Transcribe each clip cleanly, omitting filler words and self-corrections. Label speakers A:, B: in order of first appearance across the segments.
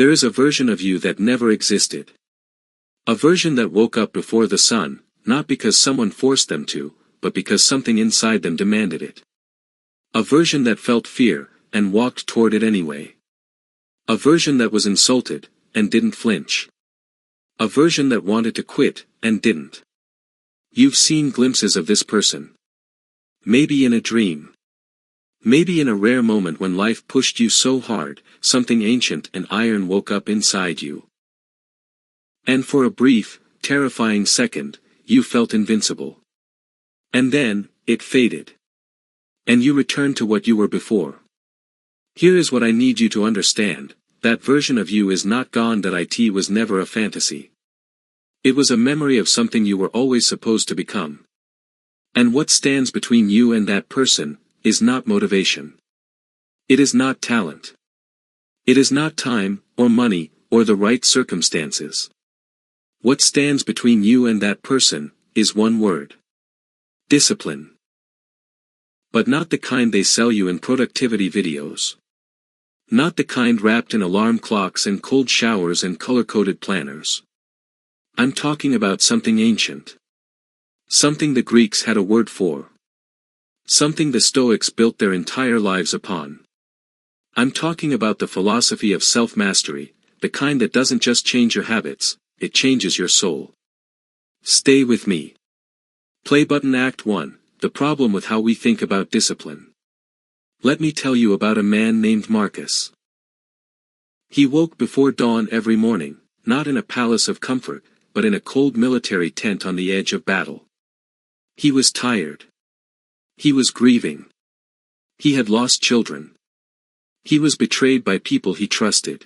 A: There is a version of you that never existed. A version that woke up before the sun, not because someone forced them to, but because something inside them demanded it. A version that felt fear, and walked toward it anyway. A version that was insulted, and didn't flinch. A version that wanted to quit, and didn't. You've seen glimpses of this person. Maybe in a dream. Maybe in a rare moment when life pushed you so hard, something ancient and iron woke up inside you. And for a brief, terrifying second, you felt invincible. And then, it faded. And you returned to what you were before. Here is what I need you to understand, that version of you is not gone. That it was never a fantasy. It was a memory of something you were always supposed to become. And what stands between you and that person, is not motivation. It is not talent. It is not time, or money, or the right circumstances. What stands between you and that person, is one word. Discipline. But not the kind they sell you in productivity videos. Not the kind wrapped in alarm clocks and cold showers and color-coded planners. I'm talking about something ancient. Something the Greeks had a word for. Something the Stoics built their entire lives upon. I'm talking about the philosophy of self-mastery, the kind that doesn't just change your habits, it changes your soul. Stay with me. Play button Act 1, the problem with how we think about discipline. Let me tell you about a man named Marcus. He woke before dawn every morning, not in a palace of comfort, but in a cold military tent on the edge of battle. He was tired. He was grieving. He had lost children. He was betrayed by people he trusted.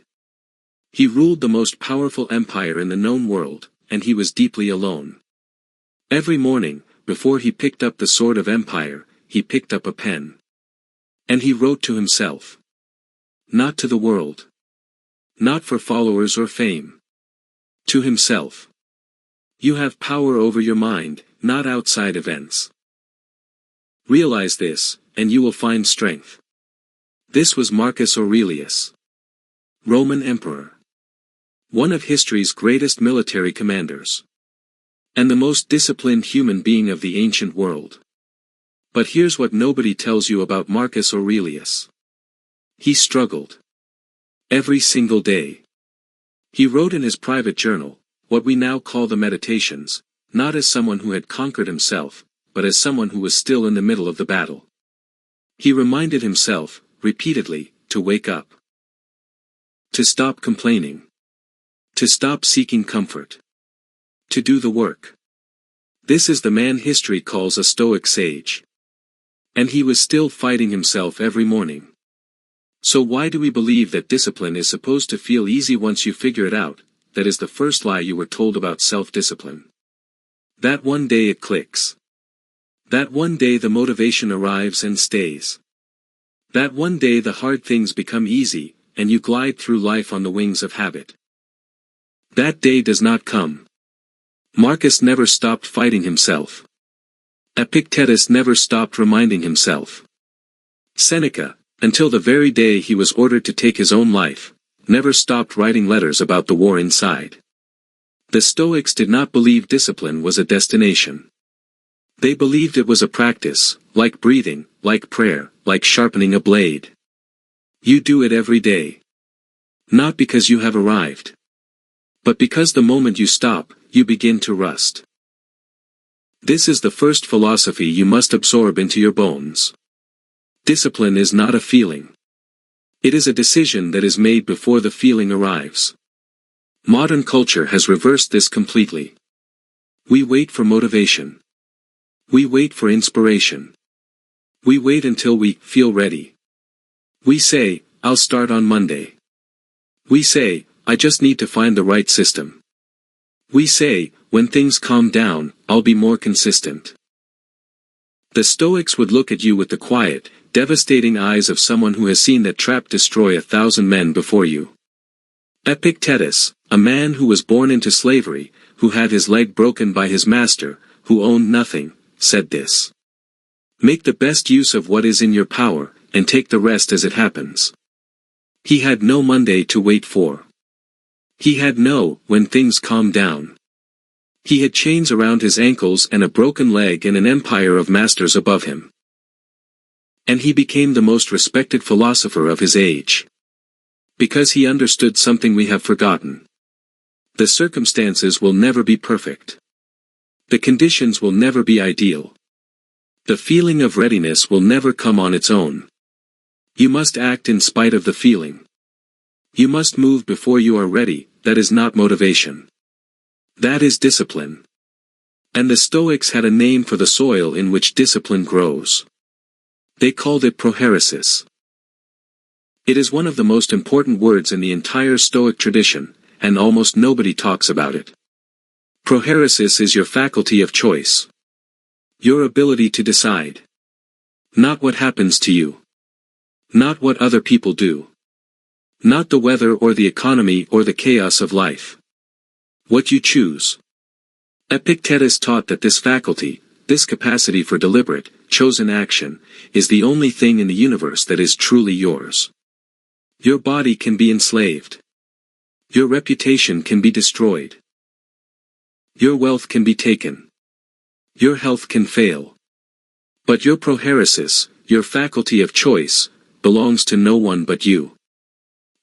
A: He ruled the most powerful empire in the known world, and he was deeply alone. Every morning, before he picked up the sword of empire, he picked up a pen. And he wrote to himself. Not to the world. Not for followers or fame. To himself. You have power over your mind, not outside events. Realize this, and you will find strength. This was Marcus Aurelius. Roman emperor. One of history's greatest military commanders. And the most disciplined human being of the ancient world. But here's what nobody tells you about Marcus Aurelius. He struggled. Every single day. He wrote in his private journal, what we now call the Meditations, not as someone who had conquered himself, but as someone who was still in the middle of the battle. He reminded himself, repeatedly, to wake up. To stop complaining. To stop seeking comfort. To do the work. This is the man history calls a Stoic sage. And he was still fighting himself every morning. So why do we believe that discipline is supposed to feel easy once you figure it out? That is the first lie you were told about self-discipline. That one day it clicks. That one day the motivation arrives and stays. That one day the hard things become easy, and you glide through life on the wings of habit. That day does not come. Marcus never stopped fighting himself. Epictetus never stopped reminding himself. Seneca, until the very day he was ordered to take his own life, never stopped writing letters about the war inside. The Stoics did not believe discipline was a destination. They believed it was a practice, like breathing, like prayer, like sharpening a blade. You do it every day. Not because you have arrived. But because the moment you stop, you begin to rust. This is the first philosophy you must absorb into your bones. Discipline is not a feeling. It is a decision that is made before the feeling arrives. Modern culture has reversed this completely. We wait for motivation. We wait for inspiration. We wait until we feel ready. We say, I'll start on Monday. We say, I just need to find the right system. We say, when things calm down, I'll be more consistent. The Stoics would look at you with the quiet, devastating eyes of someone who has seen that trap destroy 1,000 men before you. Epictetus, a man who was born into slavery, who had his leg broken by his master, who owned nothing, said this. Make the best use of what is in your power, and take the rest as it happens. He had no Monday to wait for. He had no, when things calmed down. He had chains around his ankles and a broken leg and an empire of masters above him. And he became the most respected philosopher of his age. Because he understood something we have forgotten. The circumstances will never be perfect. The conditions will never be ideal. The feeling of readiness will never come on its own. You must act in spite of the feeling. You must move before you are ready. That is not motivation. That is discipline. And the Stoics had a name for the soil in which discipline grows. They called it prohairesis. It is one of the most important words in the entire Stoic tradition, and almost nobody talks about it. Prohairesis is your faculty of choice. Your ability to decide. Not what happens to you. Not what other people do. Not the weather or the economy or the chaos of life. What you choose. Epictetus taught that this faculty, this capacity for deliberate, chosen action, is the only thing in the universe that is truly yours. Your body can be enslaved. Your reputation can be destroyed. Your wealth can be taken. Your health can fail. But your prohairesis, your faculty of choice, belongs to no one but you.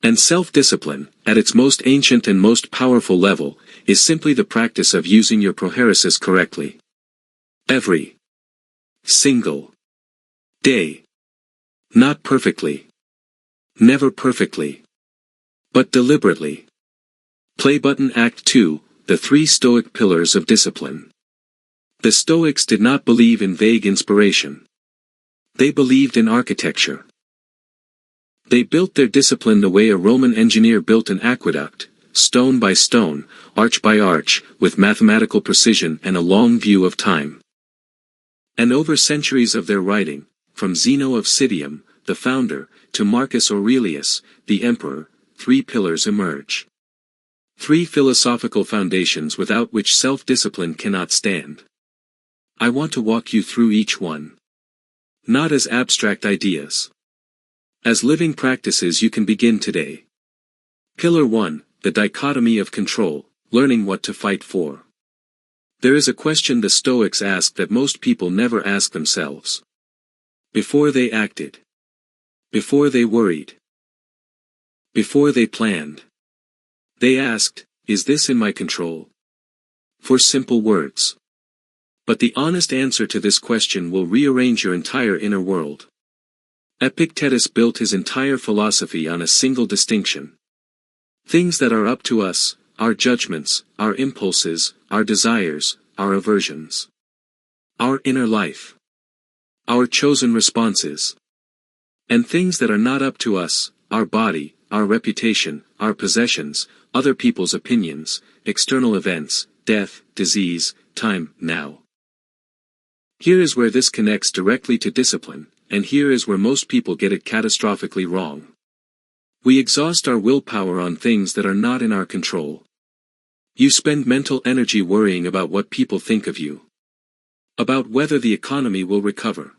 A: And self-discipline, at its most ancient and most powerful level, is simply the practice of using your prohairesis correctly. Every single day. Not perfectly. Never perfectly. But deliberately. Play button Act 2, the 3 Stoic pillars of discipline. The Stoics did not believe in vague inspiration. They believed in architecture. They built their discipline the way a Roman engineer built an aqueduct, stone by stone, arch by arch, with mathematical precision and a long view of time. And over centuries of their writing, from Zeno of Citium, the founder, to Marcus Aurelius, the emperor, 3 pillars emerge. 3 philosophical foundations without which self-discipline cannot stand. I want to walk you through each one. Not as abstract ideas. As living practices you can begin today. Pillar 1, the dichotomy of control, learning what to fight for. There is a question the Stoics ask that most people never ask themselves. Before they acted. Before they worried. Before they planned. They asked, is this in my control? 4 simple words. But the honest answer to this question will rearrange your entire inner world. Epictetus built his entire philosophy on a single distinction. Things that are up to us, our judgments, our impulses, our desires, our aversions. Our inner life. Our chosen responses. And things that are not up to us, our body, our reputation, our possessions, other people's opinions, external events, death, disease, time, now. Here is where this connects directly to discipline, and here is where most people get it catastrophically wrong. We exhaust our willpower on things that are not in our control. You spend mental energy worrying about what people think of you. About whether the economy will recover.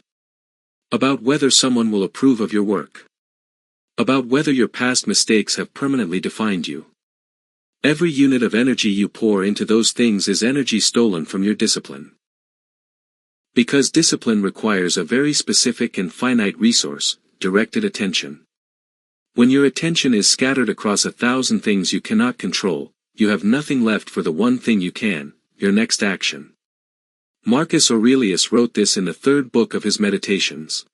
A: About whether someone will approve of your work. About whether your past mistakes have permanently defined you. Every unit of energy you pour into those things is energy stolen from your discipline. Because discipline requires a very specific and finite resource, directed attention. When your attention is scattered across 1,000 things you cannot control, you have nothing left for the one thing you can, your next action. Marcus Aurelius wrote this in the 3rd book of his Meditations.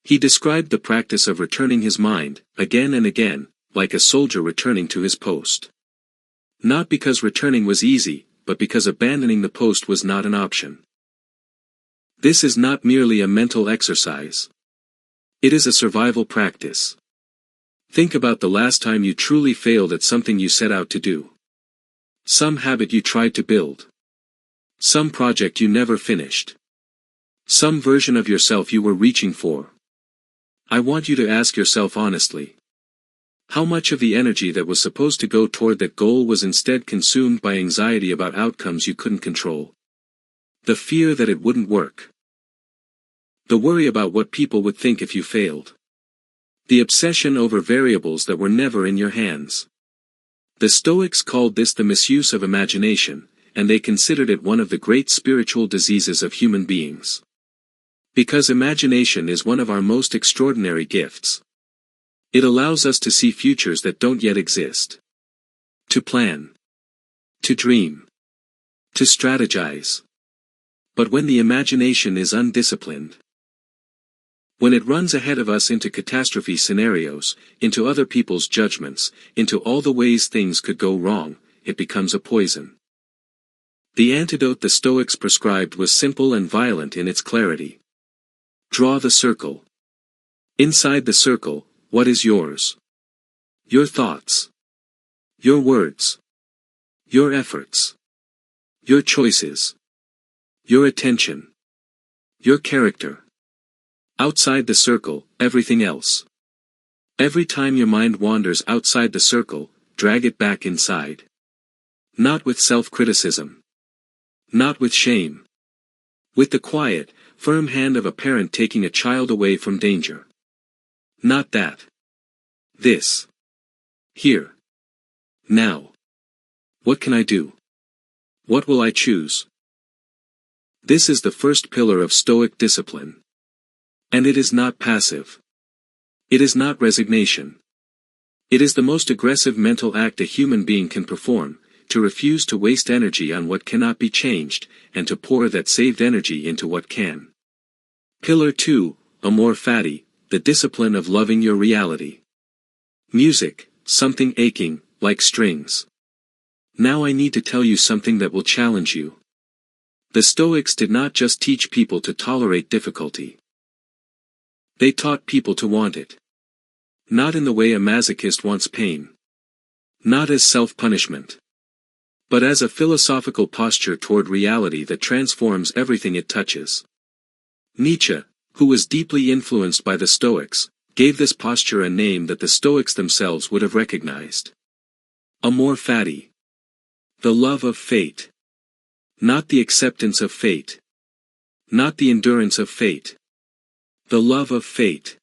A: He described the practice of returning his mind, again and again, like a soldier returning to his post. Not because returning was easy, but because abandoning the post was not an option. This is not merely a mental exercise. It is a survival practice. Think about the last time you truly failed at something you set out to do. Some habit you tried to build. Some project you never finished. Some version of yourself you were reaching for. I want you to ask yourself honestly. How much of the energy that was supposed to go toward that goal was instead consumed by anxiety about outcomes you couldn't control? The fear that it wouldn't work. The worry about what people would think if you failed. The obsession over variables that were never in your hands. The Stoics called this the misuse of imagination, and they considered it one of the great spiritual diseases of human beings. Because imagination is one of our most extraordinary gifts. It allows us to see futures that don't yet exist. To plan. To dream. To strategize. But when the imagination is undisciplined, when it runs ahead of us into catastrophe scenarios, into other people's judgments, into all the ways things could go wrong, it becomes a poison. The antidote the Stoics prescribed was simple and violent in its clarity. Draw the circle. Inside the circle, what is yours? Your thoughts. Your words. Your efforts. Your choices. Your attention. Your character. Outside the circle, everything else. Every time your mind wanders outside the circle, drag it back inside. Not with self-criticism. Not with shame. With the quiet, firm hand of a parent taking a child away from danger. Not that. This. Here. Now. What can I do? What will I choose? This is the first pillar of Stoic discipline. And it is not passive. It is not resignation. It is the most aggressive mental act a human being can perform, to refuse to waste energy on what cannot be changed, and to pour that saved energy into what can. Pillar 2, amor fati, the discipline of loving your reality. Music, something aching, like strings. Now I need to tell you something that will challenge you. The Stoics did not just teach people to tolerate difficulty. They taught people to want it. Not in the way a masochist wants pain. Not as self-punishment. But as a philosophical posture toward reality that transforms everything it touches. Nietzsche, who was deeply influenced by the Stoics, gave this posture a name that the Stoics themselves would have recognized. Amor fati. The love of fate. Not the acceptance of fate. Not the endurance of fate. The love of fate.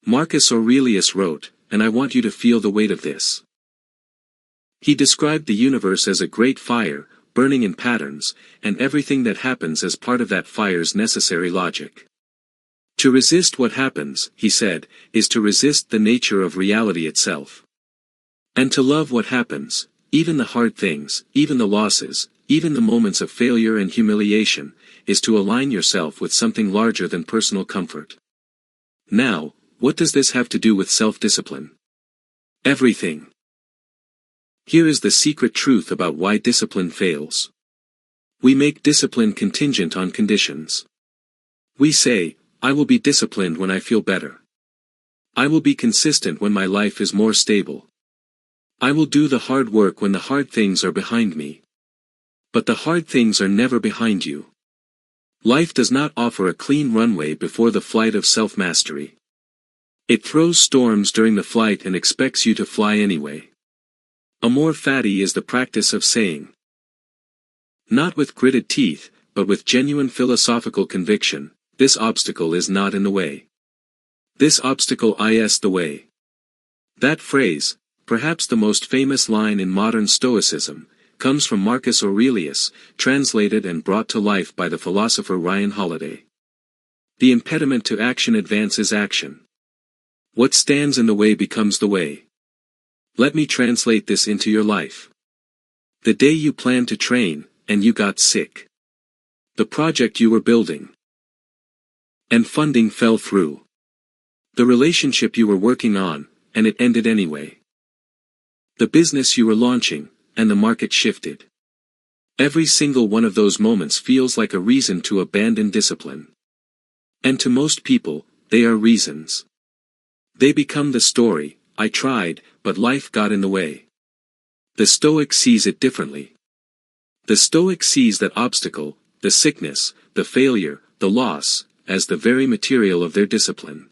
A: Marcus Aurelius wrote, and I want you to feel the weight of this. He described the universe as a great fire, burning in patterns, and everything that happens as part of that fire's necessary logic. To resist what happens, he said, is to resist the nature of reality itself. And to love what happens, even the hard things, even the losses, even the moments of failure and humiliation, is to align yourself with something larger than personal comfort. Now, what does this have to do with self-discipline? Everything. Here is the secret truth about why discipline fails. We make discipline contingent on conditions. We say, I will be disciplined when I feel better. I will be consistent when my life is more stable. I will do the hard work when the hard things are behind me. But the hard things are never behind you. Life does not offer a clean runway before the flight of self-mastery. It throws storms during the flight and expects you to fly anyway. Amor fati is the practice of saying, not with gritted teeth, but with genuine philosophical conviction, this obstacle is not in the way. This obstacle is the way. That phrase, perhaps the most famous line in modern Stoicism, comes from Marcus Aurelius, translated and brought to life by the philosopher Ryan Holiday. The impediment to action advances action. What stands in the way becomes the way. Let me translate this into your life. The day you planned to train, and you got sick. The project you were building. And funding fell through. The relationship you were working on, and it ended anyway. The business you were launching, and the market shifted. Every single one of those moments feels like a reason to abandon discipline. And to most people, they are reasons. They become the story, I tried, but life got in the way. The Stoic sees it differently. The Stoic sees that obstacle, the sickness, the failure, the loss, as the very material of their discipline.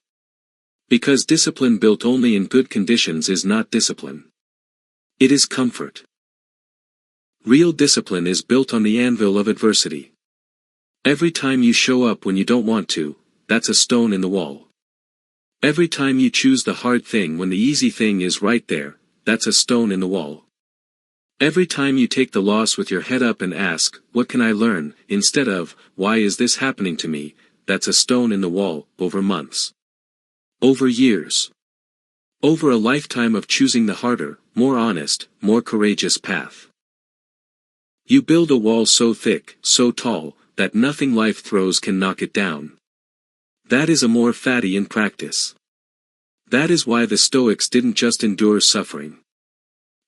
A: Because discipline built only in good conditions is not discipline. It is comfort. Real discipline is built on the anvil of adversity. Every time you show up when you don't want to, that's a stone in the wall. Every time you choose the hard thing when the easy thing is right there, that's a stone in the wall. Every time you take the loss with your head up and ask, what can I learn, instead of, why is this happening to me, that's a stone in the wall, over months. Over years. Over a lifetime of choosing the harder, more honest, more courageous path. You build a wall so thick, so tall, that nothing life throws can knock it down. That is a more fatty in practice. That is why the Stoics didn't just endure suffering.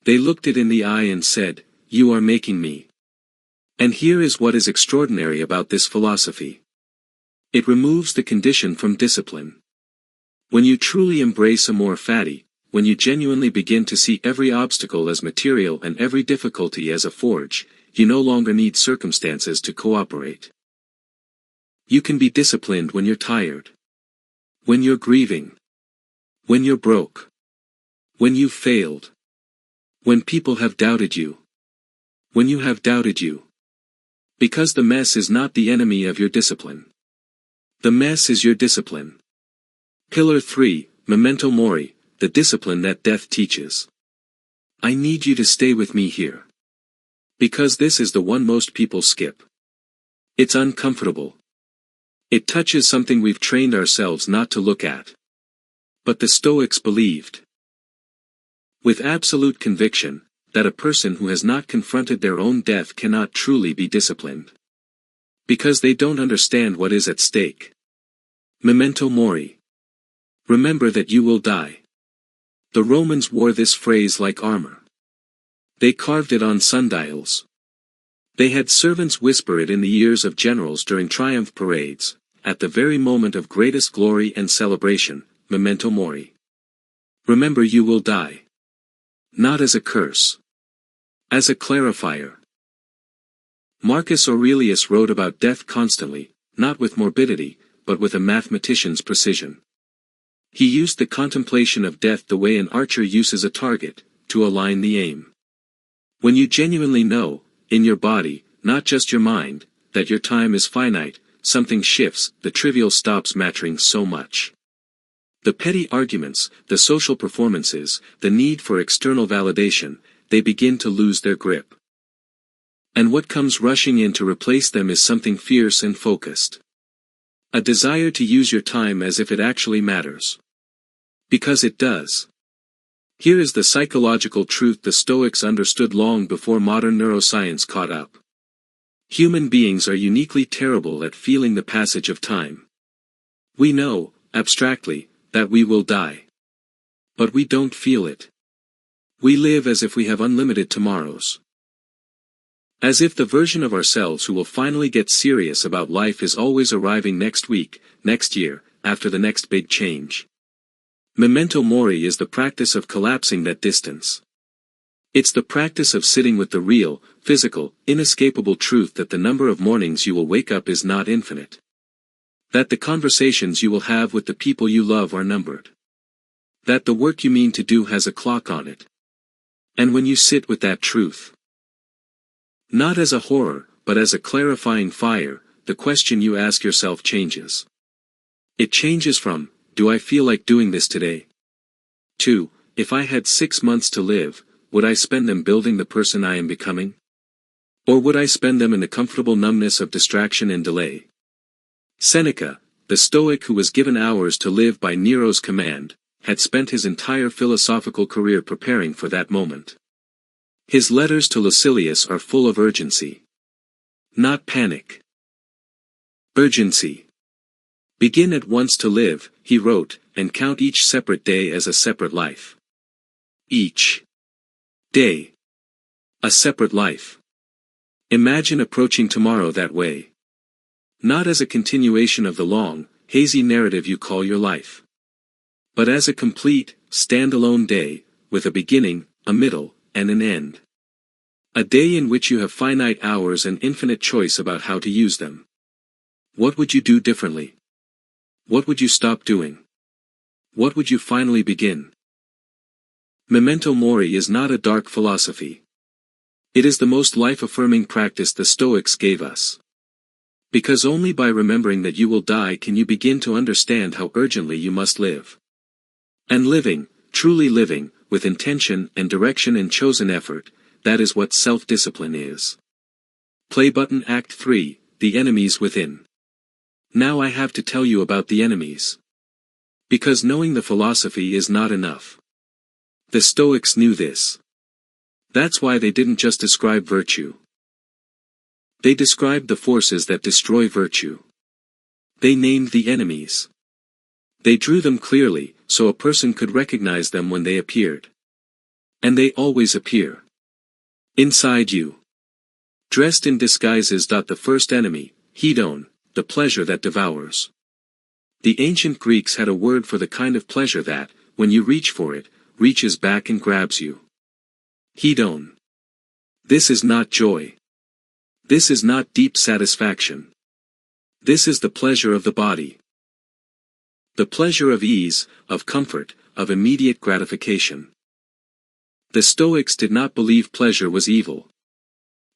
A: They looked it in the eye and said, you are making me. And here is what is extraordinary about this philosophy. It removes the condition from discipline. When you truly embrace a more fatty, when you genuinely begin to see every obstacle as material and every difficulty as a forge, you no longer need circumstances to cooperate. You can be disciplined when you're tired. When you're grieving. When you're broke. When you've failed. When people have doubted you. When you have doubted you. Because the mess is not the enemy of your discipline. The mess is your discipline. Pillar 3, Memento Mori, the discipline that death teaches. I need you to stay with me here. Because this is the one most people skip. It's uncomfortable. It touches something we've trained ourselves not to look at. But the Stoics believed, with absolute conviction, that a person who has not confronted their own death cannot truly be disciplined. Because they don't understand what is at stake. Memento Mori. Remember that you will die. The Romans wore this phrase like armor. They carved it on sundials. They had servants whisper it in the ears of generals during triumph parades, at the very moment of greatest glory and celebration, Memento Mori. Remember you will die. Not as a curse. As a clarifier. Marcus Aurelius wrote about death constantly, not with morbidity, but with a mathematician's precision. He used the contemplation of death the way an archer uses a target, to align the aim. When you genuinely know, in your body, not just your mind, that your time is finite, something shifts, the trivial stops mattering so much. The petty arguments, the social performances, the need for external validation, they begin to lose their grip. And what comes rushing in to replace them is something fierce and focused. A desire to use your time as if it actually matters. Because it does. Here is the psychological truth the Stoics understood long before modern neuroscience caught up. Human beings are uniquely terrible at feeling the passage of time. We know, abstractly, that we will die. But we don't feel it. We live as if we have unlimited tomorrows. As if the version of ourselves who will finally get serious about life is always arriving next week, next year, after the next big change. Memento Mori is the practice of collapsing that distance. It's the practice of sitting with the real, physical, inescapable truth that the number of mornings you will wake up is not infinite. That the conversations you will have with the people you love are numbered. That the work you mean to do has a clock on it. And when you sit with that truth, not as a horror, but as a clarifying fire, the question you ask yourself changes. It changes from, do I feel like doing this today? To, if I had 6 months to live, would I spend them building the person I am becoming? Or would I spend them in the comfortable numbness of distraction and delay? Seneca, the Stoic who was given hours to live by Nero's command, had spent his entire philosophical career preparing for that moment. His letters to Lucilius are full of urgency. Not panic. Urgency. Begin at once to live, he wrote, and count each separate day as a separate life. Each day. A separate life. Imagine approaching tomorrow that way. Not as a continuation of the long, hazy narrative you call your life. But as a complete, standalone day, with a beginning, a middle, and an end. A day in which you have finite hours and infinite choice about how to use them. What would you do differently? What would you stop doing? What would you finally begin? Memento Mori is not a dark philosophy. It is the most life-affirming practice the Stoics gave us. Because only by remembering that you will die can you begin to understand how urgently you must live. And living, truly living, with intention and direction and chosen effort, that is what self-discipline is. Play button Act 3, The Enemies Within. Now I have to tell you about the enemies. Because knowing the philosophy is not enough. The Stoics knew this. That's why they didn't just describe virtue. They described the forces that destroy virtue. They named the enemies. They drew them clearly, so a person could recognize them when they appeared. And they always appear. Inside you. Dressed in disguises. The first enemy, hedon, the pleasure that devours. The ancient Greeks had a word for the kind of pleasure that, when you reach for it, reaches back and grabs you. Hedon. This is not joy. This is not deep satisfaction. This is the pleasure of the body. The pleasure of ease, of comfort, of immediate gratification. The Stoics did not believe pleasure was evil.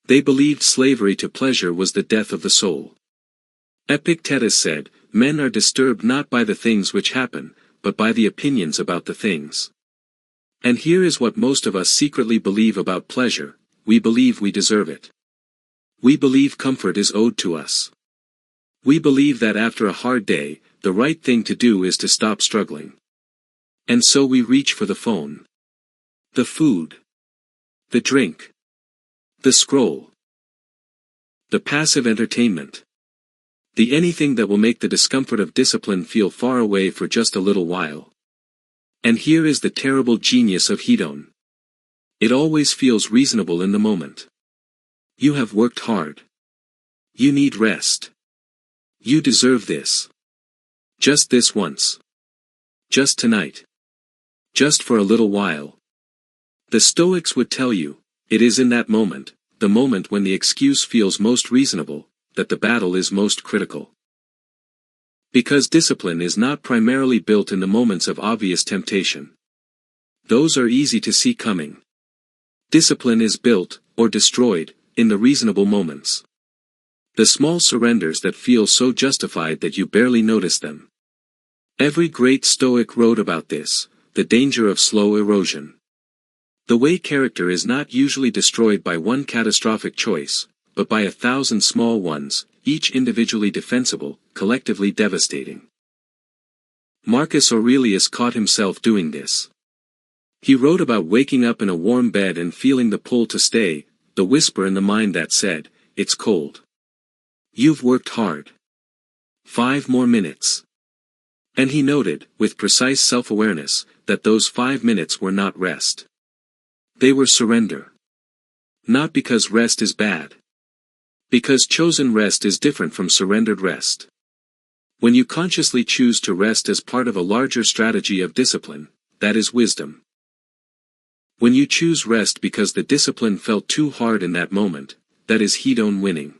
A: They believed slavery to pleasure was the death of the soul. Epictetus said, "Men are disturbed not by the things which happen, but by the opinions about the things." And here is what most of us secretly believe about pleasure: we believe we deserve it. We believe comfort is owed to us. We believe that after a hard day, the right thing to do is to stop struggling. And so we reach for the phone. The food. The drink. The scroll. The passive entertainment. The anything that will make the discomfort of discipline feel far away for just a little while. And here is the terrible genius of hedon. It always feels reasonable in the moment. You have worked hard. You need rest. You deserve this. Just this once. Just tonight. Just for a little while. The Stoics would tell you, it is in that moment, the moment when the excuse feels most reasonable, that the battle is most critical. Because discipline is not primarily built in the moments of obvious temptation. Those are easy to see coming. Discipline is built, or destroyed, in the reasonable moments. The small surrenders that feel so justified that you barely notice them. Every great Stoic wrote about this, the danger of slow erosion. The way character is not usually destroyed by one catastrophic choice, but by 1,000 small ones, each individually defensible, collectively devastating. Marcus Aurelius caught himself doing this. He wrote about waking up in a warm bed and feeling the pull to stay, the whisper in the mind that said, "It's cold. You've worked hard. 5 more minutes." And he noted, with precise self-awareness, that those 5 minutes were not rest. They were surrender. Not because rest is bad. Because chosen rest is different from surrendered rest. When you consciously choose to rest as part of a larger strategy of discipline, that is wisdom. When you choose rest because the discipline felt too hard in that moment, that is hedon winning.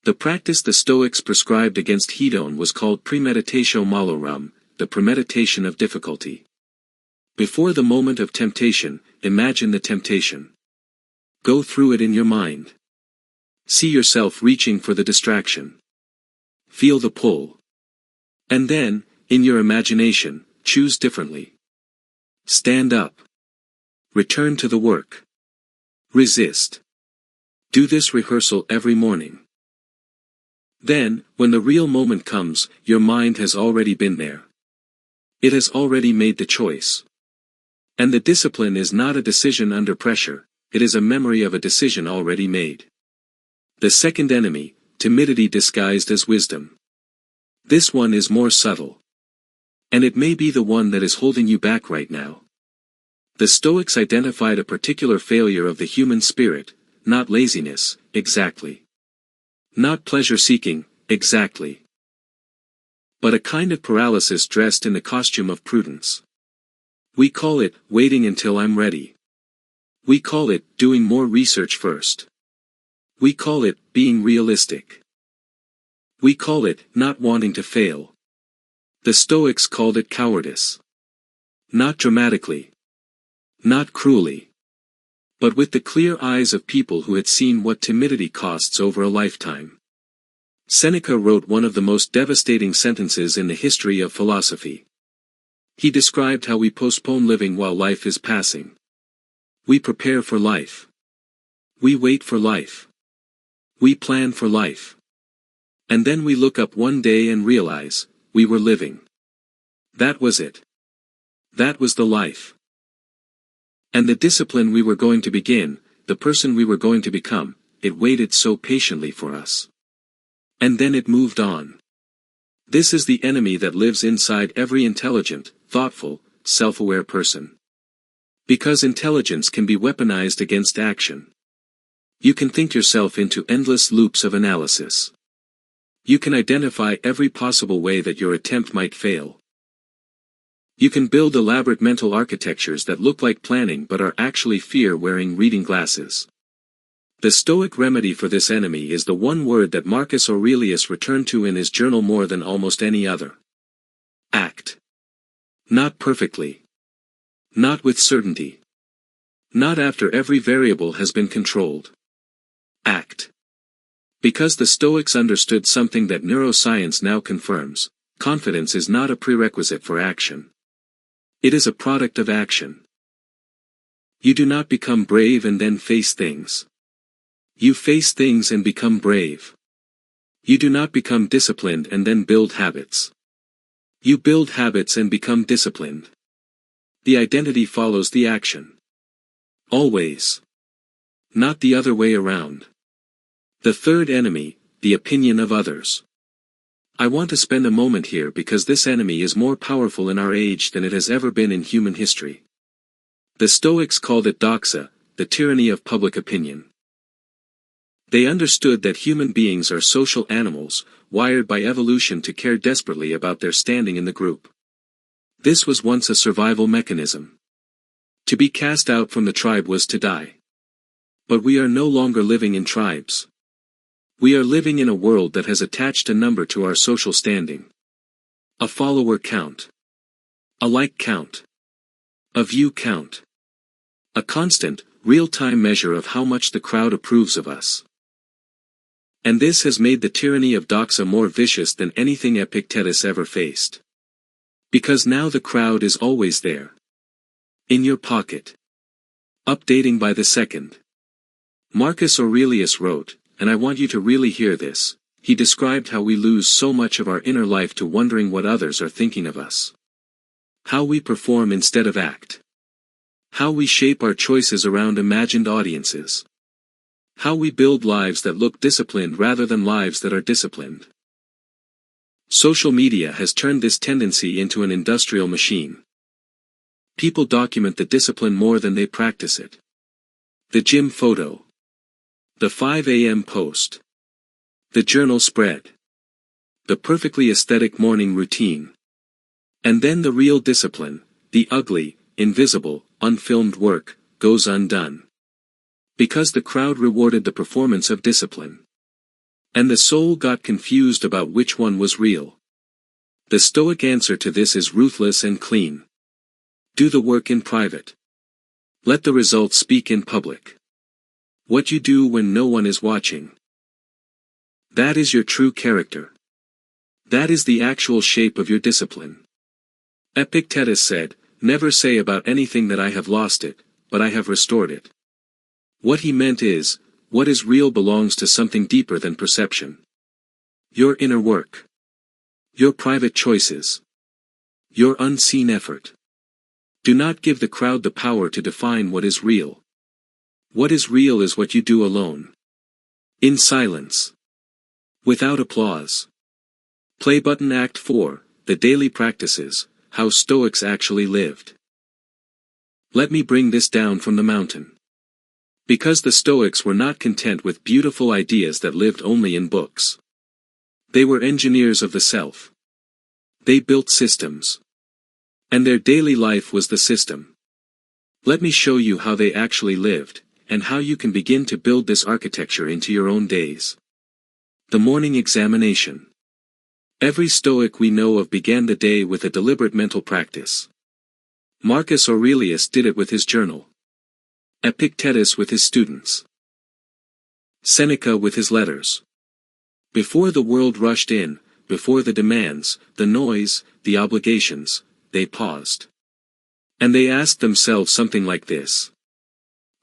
A: The practice the Stoics prescribed against hedon was called premeditatio malorum, the premeditation of difficulty. Before the moment of temptation, imagine the temptation. Go through it in your mind. See yourself reaching for the distraction. Feel the pull. And then, in your imagination, choose differently. Stand up. Return to the work. Resist. Do this rehearsal every morning. Then, when the real moment comes, your mind has already been there. It has already made the choice. And the discipline is not a decision under pressure, it is a memory of a decision already made. The second enemy, timidity disguised as wisdom. This one is more subtle. And it may be the one that is holding you back right now. The Stoics identified a particular failure of the human spirit, not laziness, exactly. Not pleasure-seeking, exactly. But a kind of paralysis dressed in the costume of prudence. We call it, waiting until I'm ready. We call it, doing more research first. We call it, being realistic. We call it, not wanting to fail. The Stoics called it cowardice. Not dramatically. Not cruelly. But with the clear eyes of people who had seen what timidity costs over a lifetime. Seneca wrote one of the most devastating sentences in the history of philosophy. He described how we postpone living while life is passing. We prepare for life. We wait for life. We plan for life. And then we look up one day and realize, we were living. That was it. That was the life. And the discipline we were going to begin, the person we were going to become, it waited so patiently for us. And then it moved on. This is the enemy that lives inside every intelligent, thoughtful, self-aware person. Because intelligence can be weaponized against action. You can think yourself into endless loops of analysis. You can identify every possible way that your attempt might fail. You can build elaborate mental architectures that look like planning but are actually fear-wearing reading glasses. The Stoic remedy for this enemy is the one word that Marcus Aurelius returned to in his journal more than almost any other. Act. Not perfectly. Not with certainty. Not after every variable has been controlled. Act. Because the Stoics understood something that neuroscience now confirms, confidence is not a prerequisite for action. It is a product of action. You do not become brave and then face things. You face things and become brave. You do not become disciplined and then build habits. You build habits and become disciplined. The identity follows the action. Always. Not the other way around. The third enemy, the opinion of others. I want to spend a moment here because this enemy is more powerful in our age than it has ever been in human history. The Stoics called it doxa, the tyranny of public opinion. They understood that human beings are social animals, wired by evolution to care desperately about their standing in the group. This was once a survival mechanism. To be cast out from the tribe was to die. But we are no longer living in tribes. We are living in a world that has attached a number to our social standing. A follower count. A like count. A view count. A constant, real-time measure of how much the crowd approves of us. And this has made the tyranny of doxa more vicious than anything Epictetus ever faced. Because now the crowd is always there. In your pocket. Updating by the second. Marcus Aurelius wrote, and I want you to really hear this, he described how we lose so much of our inner life to wondering what others are thinking of us. How we perform instead of act. How we shape our choices around imagined audiences. How we build lives that look disciplined rather than lives that are disciplined. Social media has turned this tendency into an industrial machine. People document the discipline more than they practice it. The gym photo. The 5 a.m. post. The journal spread. The perfectly aesthetic morning routine. And then the real discipline, the ugly, invisible, unfilmed work, goes undone. Because the crowd rewarded the performance of discipline. And the soul got confused about which one was real. The Stoic answer to this is ruthless and clean. Do the work in private. Let the results speak in public. What you do when no one is watching. That is your true character. That is the actual shape of your discipline. Epictetus said, "Never say about anything that I have lost it, but I have restored it." What he meant is, what is real belongs to something deeper than perception. Your inner work. Your private choices. Your unseen effort. Do not give the crowd the power to define what is real. What is real is what you do alone. In silence. Without applause. Play button Act 4, The Daily Practices, How Stoics Actually Lived. Let me bring this down from the mountain. Because the Stoics were not content with beautiful ideas that lived only in books. They were engineers of the self. They built systems. And their daily life was the system. Let me show you how they actually lived, and how you can begin to build this architecture into your own days. The morning examination. Every Stoic we know of began the day with a deliberate mental practice. Marcus Aurelius did it with his journal. Epictetus with his students. Seneca with his letters. Before the world rushed in, before the demands, the noise, the obligations, they paused. And they asked themselves something like this.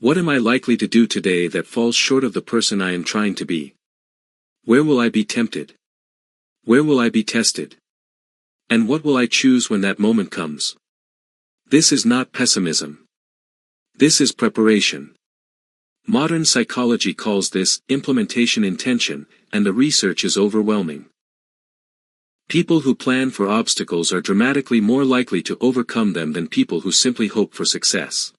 A: What am I likely to do today that falls short of the person I am trying to be? Where will I be tempted? Where will I be tested? And what will I choose when that moment comes? This is not pessimism. This is preparation. Modern psychology calls this implementation intention, and the research is overwhelming. People who plan for obstacles are dramatically more likely to overcome them than people who simply hope for success.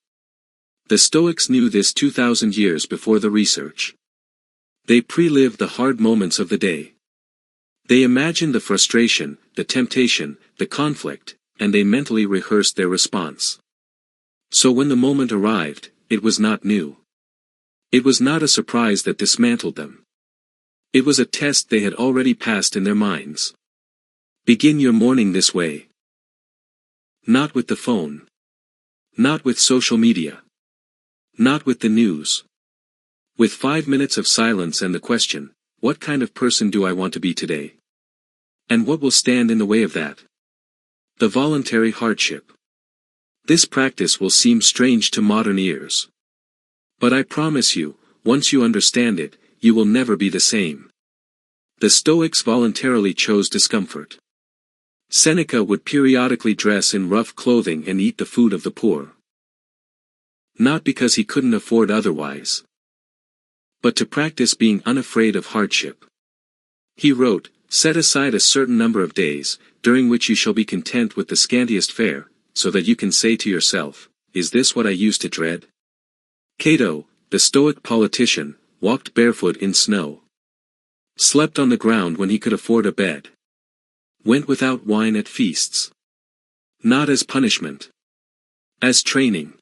A: The Stoics knew this 2,000 years before the research. They pre-lived the hard moments of the day. They imagined the frustration, the temptation, the conflict, and they mentally rehearsed their response. So when the moment arrived, it was not new. It was not a surprise that dismantled them. It was a test they had already passed in their minds. Begin your morning this way. Not with the phone. Not with social media. Not with the news. With 5 minutes of silence and the question, what kind of person do I want to be today? And what will stand in the way of that? The voluntary hardship. This practice will seem strange to modern ears. But I promise you, once you understand it, you will never be the same. The Stoics voluntarily chose discomfort. Seneca would periodically dress in rough clothing and eat the food of the poor. Not because he couldn't afford otherwise, but to practice being unafraid of hardship. He wrote, "Set aside a certain number of days, during which you shall be content with the scantiest fare, so that you can say to yourself, 'Is this what I used to dread?'" Cato, the Stoic politician, walked barefoot in snow. Slept on the ground when he could afford a bed. Went without wine at feasts. Not as punishment. As training.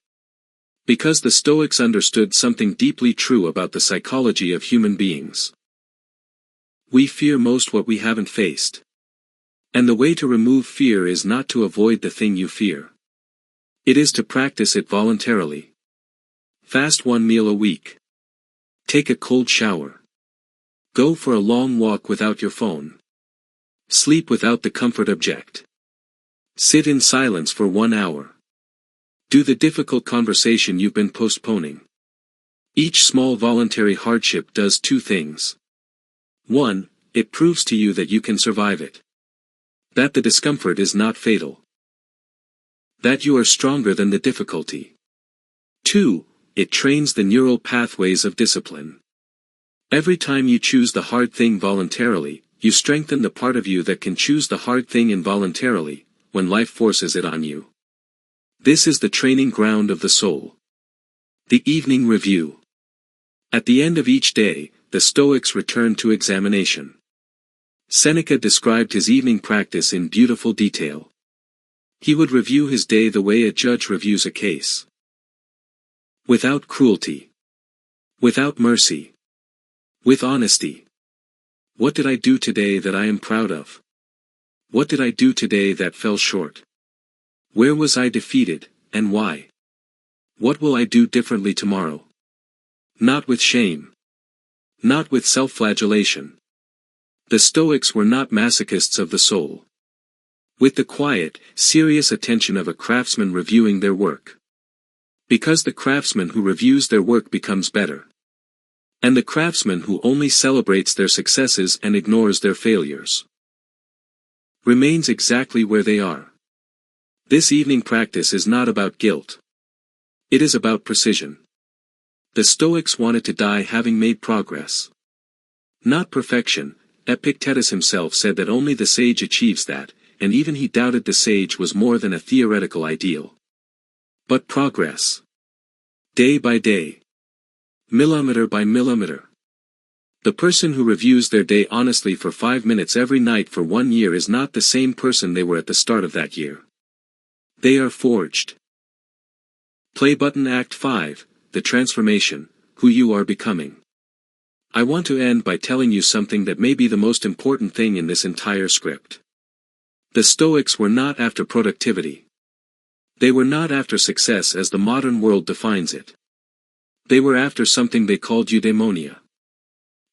A: Because the Stoics understood something deeply true about the psychology of human beings. We fear most what we haven't faced. And the way to remove fear is not to avoid the thing you fear. It is to practice it voluntarily. Fast 1 meal a week. Take a cold shower. Go for a long walk without your phone. Sleep without the comfort object. Sit in silence for 1 hour. Do the difficult conversation you've been postponing. Each small voluntary hardship does 2 things. 1, it proves to you that you can survive it. That the discomfort is not fatal. That you are stronger than the difficulty. 2, it trains the neural pathways of discipline. Every time you choose the hard thing voluntarily, you strengthen the part of you that can choose the hard thing involuntarily, when life forces it on you. This is the training ground of the soul. The evening review. At the end of each day, the Stoics returned to examination. Seneca described his evening practice in beautiful detail. He would review his day the way a judge reviews a case. Without cruelty. Without mercy. With honesty. What did I do today that I am proud of? What did I do today that fell short? Where was I defeated, and why? What will I do differently tomorrow? Not with shame. Not with self-flagellation. The Stoics were not masochists of the soul. With the quiet, serious attention of a craftsman reviewing their work. Because the craftsman who reviews their work becomes better. And the craftsman who only celebrates their successes and ignores their failures remains exactly where they are. This evening practice is not about guilt. It is about precision. The Stoics wanted to die having made progress. Not perfection. Epictetus himself said that only the sage achieves that, and even he doubted the sage was more than a theoretical ideal. But progress. Day by day. Millimeter by millimeter. The person who reviews their day honestly for 5 minutes every night for 1 year is not the same person they were at the start of that year. They are forged. Play button Act 5, The Transformation, Who You Are Becoming. I want to end by telling you something that may be the most important thing in this entire script. The Stoics were not after productivity. They were not after success as the modern world defines it. They were after something they called eudaimonia.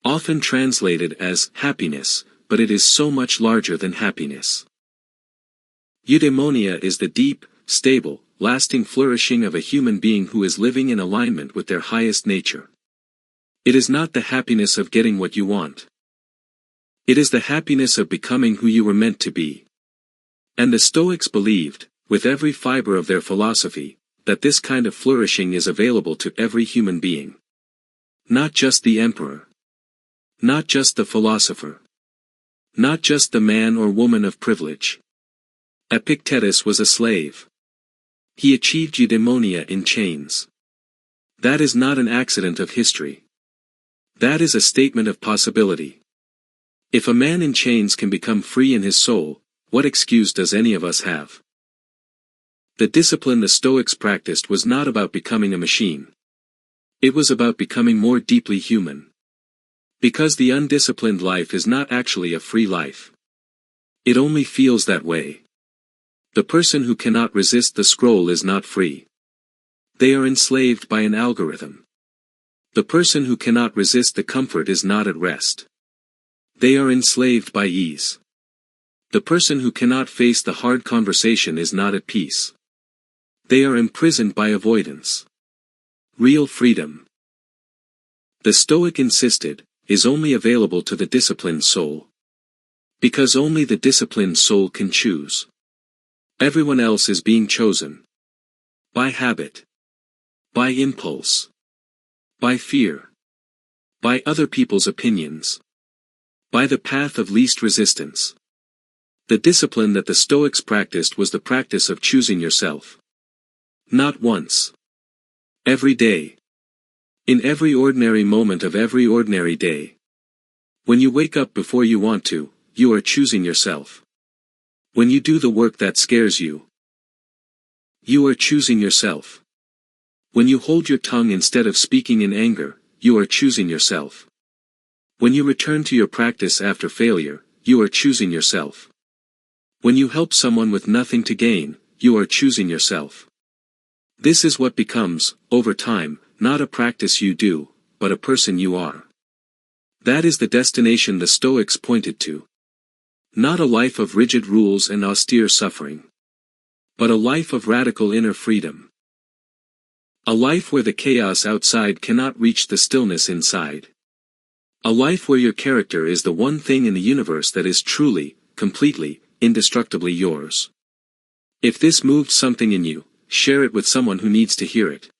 A: Often translated as happiness, but it is so much larger than happiness. Eudaimonia is the deep, stable, lasting flourishing of a human being who is living in alignment with their highest nature. It is not the happiness of getting what you want. It is the happiness of becoming who you were meant to be. And the Stoics believed, with every fiber of their philosophy, that this kind of flourishing is available to every human being. Not just the emperor. Not just the philosopher. Not just the man or woman of privilege. Epictetus was a slave. He achieved eudaimonia in chains. That is not an accident of history. That is a statement of possibility. If a man in chains can become free in his soul, what excuse does any of us have? The discipline the Stoics practiced was not about becoming a machine. It was about becoming more deeply human. Because the undisciplined life is not actually a free life. It only feels that way. The person who cannot resist the scroll is not free. They are enslaved by an algorithm. The person who cannot resist the comfort is not at rest. They are enslaved by ease. The person who cannot face the hard conversation is not at peace. They are imprisoned by avoidance. Real freedom, the Stoic insisted, is only available to the disciplined soul. Because only the disciplined soul can choose. Everyone else is being chosen. By habit. By impulse. By fear. By other people's opinions. By the path of least resistance. The discipline that the Stoics practiced was the practice of choosing yourself. Not once. Every day. In every ordinary moment of every ordinary day. When you wake up before you want to, you are choosing yourself. When you do the work that scares you, you are choosing yourself. When you hold your tongue instead of speaking in anger, you are choosing yourself. When you return to your practice after failure, you are choosing yourself. When you help someone with nothing to gain, you are choosing yourself. This is what becomes, over time, not a practice you do, but a person you are. That is the destination the Stoics pointed to. Not a life of rigid rules and austere suffering. But a life of radical inner freedom. A life where the chaos outside cannot reach the stillness inside. A life where your character is the one thing in the universe that is truly, completely, indestructibly yours. If this moved something in you, share it with someone who needs to hear it.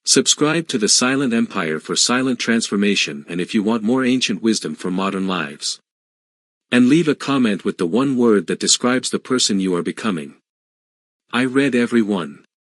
A: Subscribe to the Silent Empire for silent transformation, and if you want more ancient wisdom for modern lives. And leave a comment with the one word that describes the person you are becoming. I read every one.